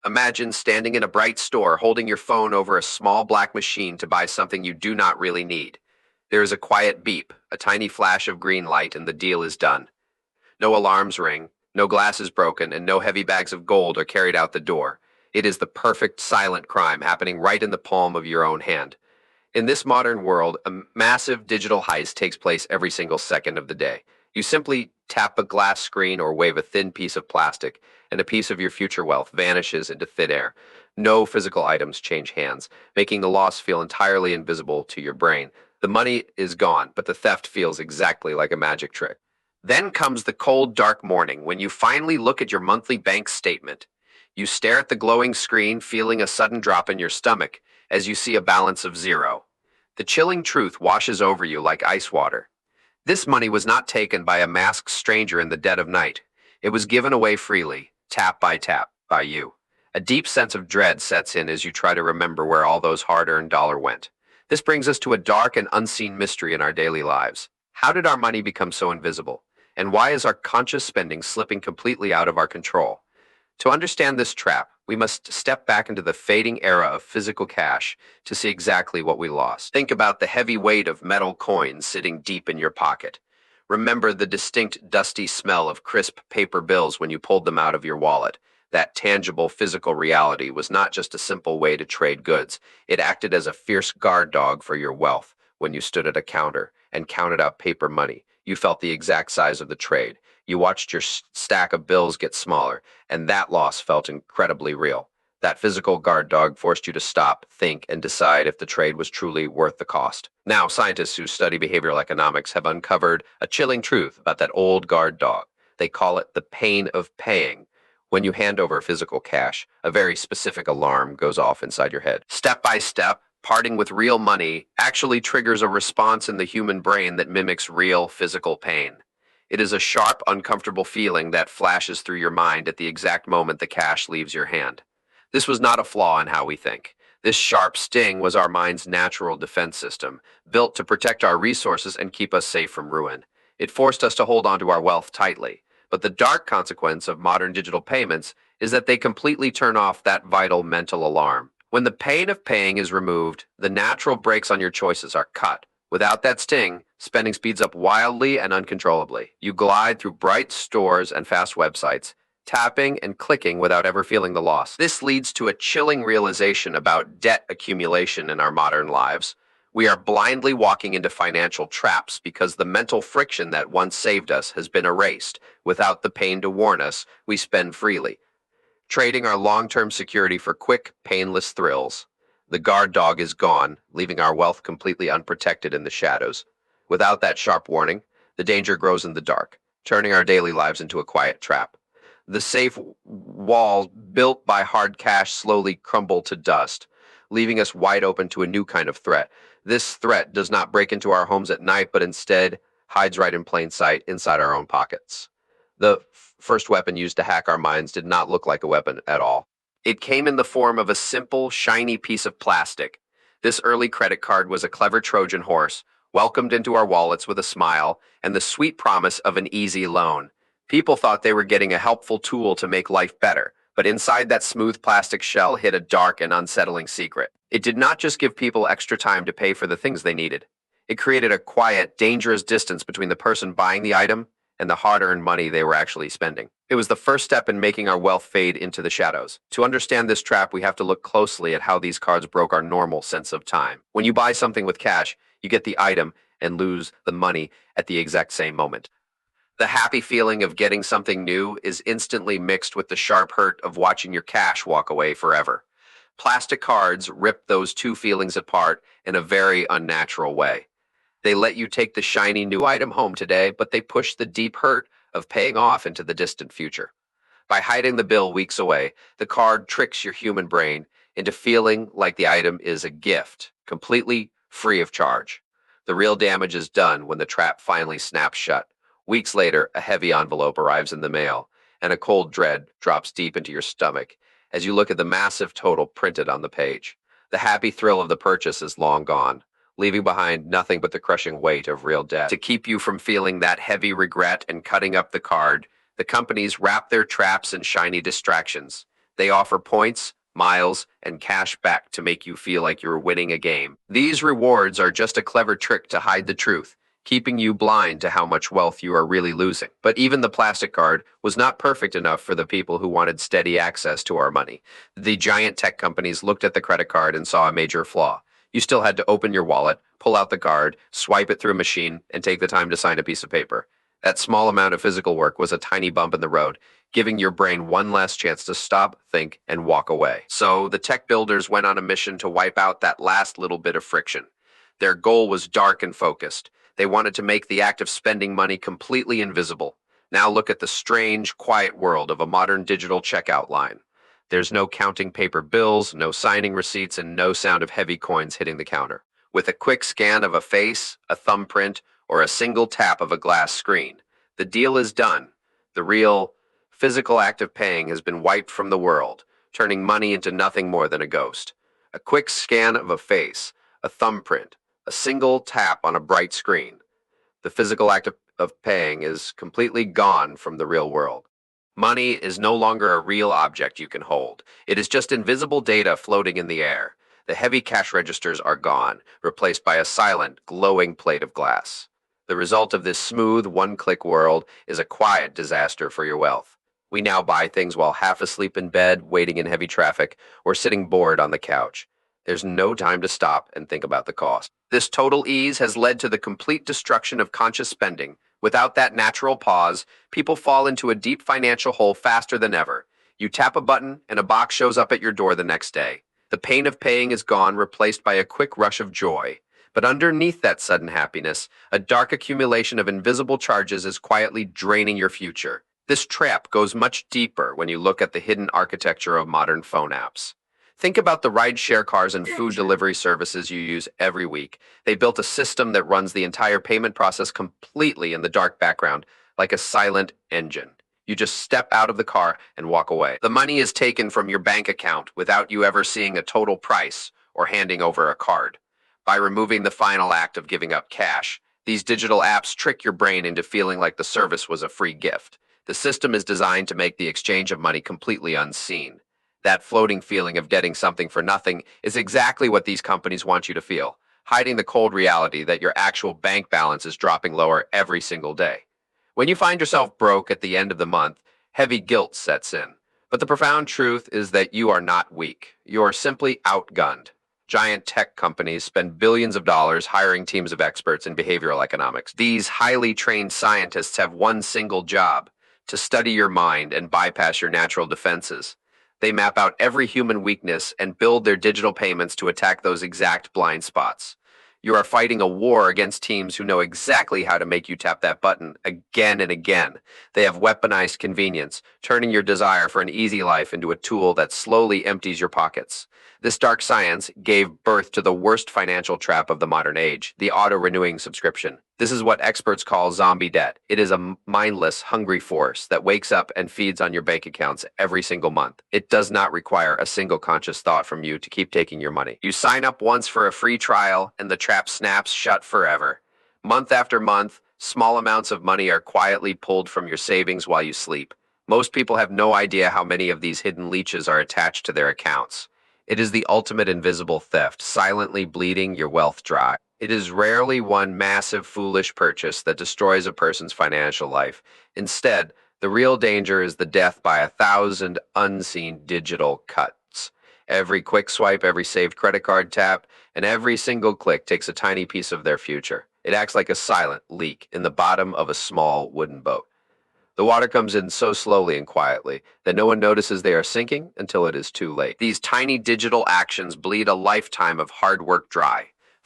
Imagine standing in a bright store holding your phone over a small black machine to buy something you do not really need. There is a quiet beep, a tiny flash of green light, and the deal is done. No alarms ring, no glass is broken, and no heavy bags of gold are carried out the door. It is the perfect silent crime happening right in the palm of your own hand. In this modern world, a massive digital heist takes place every single second of the day. You simply tap a glass screen or wave a thin piece of plastic, and a piece of your future wealth vanishes into thin air. No physical items change hands, making the loss feel entirely invisible to your brain. The money is gone, but the theft feels exactly like a magic trick. Then comes the cold, dark morning when you finally look at your monthly bank statement. You stare at the glowing screen, feeling a sudden drop in your stomach as you see a balance of zero. The chilling truth washes over you like ice water. This money was not taken by a masked stranger in the dead of night. It was given away freely, tap, by you. A deep sense of dread sets in as you try to remember where all those hard-earned dollars went. This brings us to a dark and unseen mystery in our daily lives. How did our money become so invisible? And why is our conscious spending slipping completely out of our control? To understand this trap, we must step back into the fading era of physical cash to see exactly what we lost. Think about the heavy weight of metal coins sitting deep in your pocket. Remember the distinct dusty smell of crisp paper bills when you pulled them out of your wallet. That tangible physical reality was not just a simple way to trade goods. It acted as a fierce guard dog for your wealth. When you stood at a counter and counted out paper money, you felt the exact size of the trade. You watched your stack of bills get smaller, and that loss felt incredibly real. That physical guard dog forced you to stop, think, and decide if the trade was truly worth the cost. Now, scientists who study behavioral economics have uncovered a chilling truth about that old guard dog. They call it the pain of paying. When you hand over physical cash, a very specific alarm goes off inside your head. Step by step, parting with real money actually triggers a response in the human brain that mimics real physical pain. It is a sharp, uncomfortable feeling that flashes through your mind at the exact moment the cash leaves your hand. This was not a flaw in how we think. This sharp sting was our mind's natural defense system, built to protect our resources and keep us safe from ruin. It forced us to hold onto our wealth tightly. But the dark consequence of modern digital payments is that they completely turn off that vital mental alarm. When the pain of paying is removed, the natural brakes on your choices are cut. Without that sting, spending speeds up wildly and uncontrollably. You glide through bright stores and fast websites, tapping and clicking without ever feeling the loss. This leads to a chilling realization about debt accumulation in our modern lives. We are blindly walking into financial traps because the mental friction that once saved us has been erased. Without the pain to warn us, we spend freely, trading our long-term security for quick, painless thrills. The guard dog is gone, leaving our wealth completely unprotected in the shadows. Without that sharp warning, the danger grows in the dark, turning our daily lives into a quiet trap. The safe walls built by hard cash slowly crumble to dust, leaving us wide open to a new kind of threat. This threat does not break into our homes at night, but instead hides right in plain sight inside our own pockets. The first weapon used to hack our minds did not look like a weapon at all. It came in the form of a simple, shiny piece of plastic. This early credit card was a clever Trojan horse, welcomed into our wallets with a smile and the sweet promise of an easy loan. People thought they were getting a helpful tool to make life better, but inside that smooth plastic shell hid a dark and unsettling secret. It did not just give people extra time to pay for the things they needed. It created a quiet, dangerous distance between the person buying the item and the hard-earned money they were actually spending. It was the first step in making our wealth fade into the shadows. To understand this trap, we have to look closely at how these cards broke our normal sense of time. When you buy something with cash, you get the item and lose the money at the exact same moment. The happy feeling of getting something new is instantly mixed with the sharp hurt of watching your cash walk away forever. Plastic cards rip those two feelings apart in a very unnatural way. They let you take the shiny new item home today, but they push the deep hurt of paying off into the distant future. By hiding the bill weeks away, the card tricks your human brain into feeling like the item is a gift, completely free of charge. The real damage is done when the trap finally snaps shut. Weeks later, a heavy envelope arrives in the mail, and a cold dread drops deep into your stomach as you look at the massive total printed on the page. The happy thrill of the purchase is long gone, leaving behind nothing but the crushing weight of real debt. To keep you from feeling that heavy regret and cutting up the card, the companies wrap their traps in shiny distractions. They offer points, miles, and cash back to make you feel like you're winning a game. These rewards are just a clever trick to hide the truth, keeping you blind to how much wealth you are really losing. But even the plastic card was not perfect enough for the people who wanted steady access to our money. The giant tech companies looked at the credit card and saw a major flaw. You still had to open your wallet, pull out the card, swipe it through a machine, and take the time to sign a piece of paper. That small amount of physical work was a tiny bump in the road, giving your brain one last chance to stop, think, and walk away. So the tech builders went on a mission to wipe out that last little bit of friction. Their goal was dark and focused. They wanted to make the act of spending money completely invisible. Now look at the strange, quiet world of a modern digital checkout line. There's no counting paper bills, no signing receipts, and no sound of heavy coins hitting the counter. With a quick scan of a face, a thumbprint, or a single tap of a glass screen, the deal is done. The real, physical act of paying has been wiped from the world, turning money into nothing more than a ghost. A quick scan of a face, a thumbprint, a single tap on a bright screen. The physical act of paying is completely gone from the real world. Money is no longer a real object you can hold. It is just invisible data floating in the air. The heavy cash registers are gone, replaced by a silent, glowing plate of glass. The result of this smooth, one-click world is a quiet disaster for your wealth. We now buy things while half asleep in bed, waiting in heavy traffic, or sitting bored on the couch. There's no time to stop and think about the cost. This total ease has led to the complete destruction of conscious spending. Without that natural pause, people fall into a deep financial hole faster than ever. You tap a button, and a box shows up at your door the next day. The pain of paying is gone, replaced by a quick rush of joy. But underneath that sudden happiness, a dark accumulation of invisible charges is quietly draining your future. This trap goes much deeper when you look at the hidden architecture of modern phone apps. Think about the ride-share cars and food delivery services you use every week. They built a system that runs the entire payment process completely in the dark background, like a silent engine. You just step out of the car and walk away. The money is taken from your bank account without you ever seeing a total price or handing over a card. By removing the final act of giving up cash, these digital apps trick your brain into feeling like the service was a free gift. The system is designed to make the exchange of money completely unseen. That floating feeling of getting something for nothing is exactly what these companies want you to feel, hiding the cold reality that your actual bank balance is dropping lower every single day. When you find yourself broke at the end of the month, heavy guilt sets in. But the profound truth is that you are not weak. You are simply outgunned. Giant tech companies spend billions of dollars hiring teams of experts in behavioral economics. These highly trained scientists have one single job: to study your mind and bypass your natural defenses. They map out every human weakness and build their digital payments to attack those exact blind spots. You are fighting a war against teams who know exactly how to make you tap that button again and again. They have weaponized convenience, turning your desire for an easy life into a tool that slowly empties your pockets. This dark science gave birth to the worst financial trap of the modern age, the auto-renewing subscription. This is what experts call zombie debt. It is a mindless, hungry force that wakes up and feeds on your bank accounts every single month. It does not require a single conscious thought from you to keep taking your money. You sign up once for a free trial, and the trap snaps shut forever. Month after month, small amounts of money are quietly pulled from your savings while you sleep. Most people have no idea how many of these hidden leeches are attached to their accounts. It is the ultimate invisible theft, silently bleeding your wealth dry. It is rarely one massive, foolish purchase that destroys a person's financial life. Instead, the real danger is the death by 1,000 unseen digital cuts. Every quick swipe, every saved credit card tap, and every single click takes a tiny piece of their future. It acts like a silent leak in the bottom of a small wooden boat. The water comes in so slowly and quietly that no one notices they are sinking until it is too late. These tiny digital actions bleed a lifetime of hard work dry.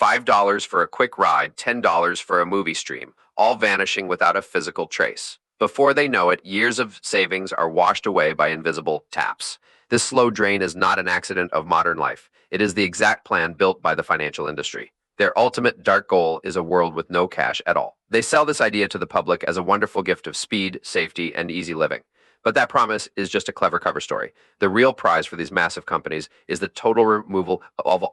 $5 for a quick ride, $10 for a movie stream, all vanishing without a physical trace. Before they know it, years of savings are washed away by invisible taps. This slow drain is not an accident of modern life. It is the exact plan built by the financial industry. Their ultimate dark goal is a world with no cash at all. They sell this idea to the public as a wonderful gift of speed, safety, and easy living. But that promise is just a clever cover story. The real prize for these massive companies is the total removal of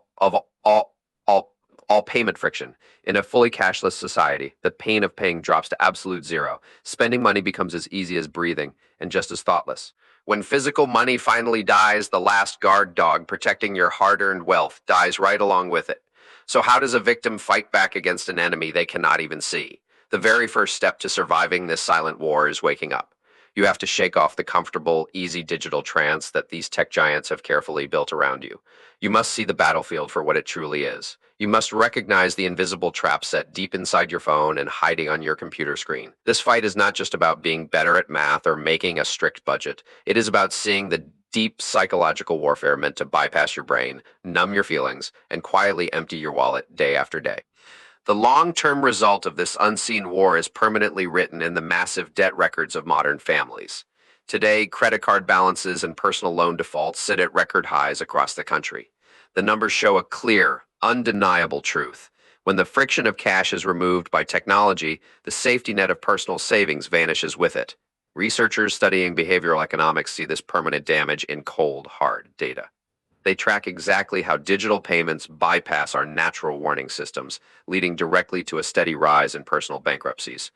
all payment friction. In a fully cashless society, the pain of paying drops to absolute zero. Spending money becomes as easy as breathing and just as thoughtless. When physical money finally dies, the last guard dog protecting your hard-earned wealth dies right along with it. So how does a victim fight back against an enemy they cannot even see? The very first step to surviving this silent war is waking up. You have to shake off the comfortable, easy digital trance that these tech giants have carefully built around you. You must see the battlefield for what it truly is. You must recognize the invisible trap set deep inside your phone and hiding on your computer screen. This fight is not just about being better at math or making a strict budget. It is about seeing the deep psychological warfare meant to bypass your brain, numb your feelings, and quietly empty your wallet day after day. The long-term result of this unseen war is permanently written in the massive debt records of modern families. Today, credit card balances and personal loan defaults sit at record highs across the country. The numbers show a clear, undeniable truth. When the friction of cash is removed by technology, the safety net of personal savings vanishes with it. Researchers studying behavioral economics see this permanent damage in cold, hard data. They track exactly how digital payments bypass our natural warning systems, leading directly to a steady rise in personal bankruptcies.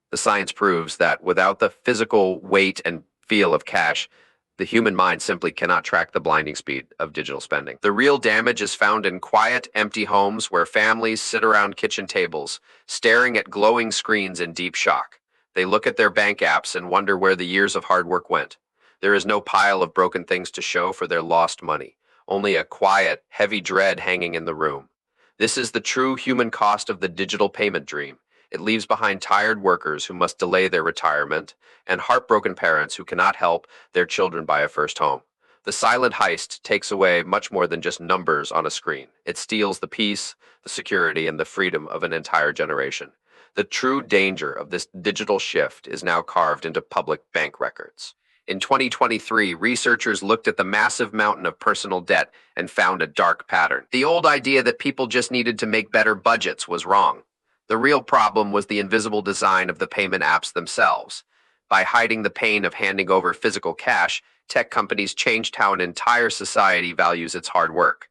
The science proves that without the physical weight and feel of cash, the human mind simply cannot track the blinding speed of digital spending. The real damage is found in quiet, empty homes where families sit around kitchen tables, staring at glowing screens in deep shock. They look at their bank apps and wonder where the years of hard work went. There is no pile of broken things to show for their lost money, only a quiet, heavy dread hanging in the room. This is the true human cost of the digital payment dream. It leaves behind tired workers who must delay their retirement and heartbroken parents who cannot help their children buy a first home. The silent heist takes away much more than just numbers on a screen. It steals the peace, the security, and the freedom of an entire generation. The true danger of this digital shift is now carved into public bank records. In 2023, researchers looked at the massive mountain of personal debt and found a dark pattern. The old idea that people just needed to make better budgets was wrong. The real problem was the invisible design of the payment apps themselves. By hiding the pain of handing over physical cash, tech companies changed how an entire society values its hard work.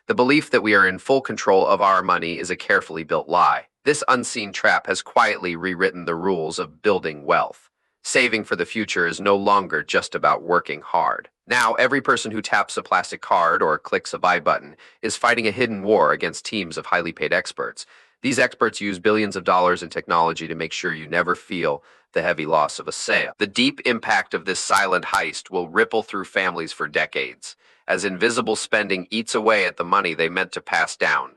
The belief that we are in full control of our money is a carefully built lie. This unseen trap has quietly rewritten the rules of building wealth. Saving for the future is no longer just about working hard. Now, every person who taps a plastic card or clicks a buy button is fighting a hidden war against teams of highly paid experts. These experts use billions of dollars in technology to make sure you never feel the heavy loss of a sale. The deep impact of this silent heist will ripple through families for decades, as invisible spending eats away at the money they meant to pass down.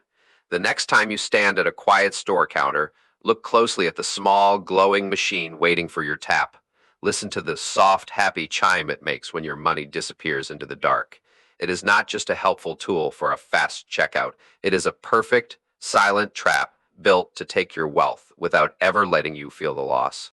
The next time you stand at a quiet store counter, look closely at the small, glowing machine waiting for your tap. Listen to the soft, happy chime it makes when your money disappears into the dark. It is not just a helpful tool for a fast checkout. It is a perfect, silent trap built to take your wealth without ever letting you feel the loss.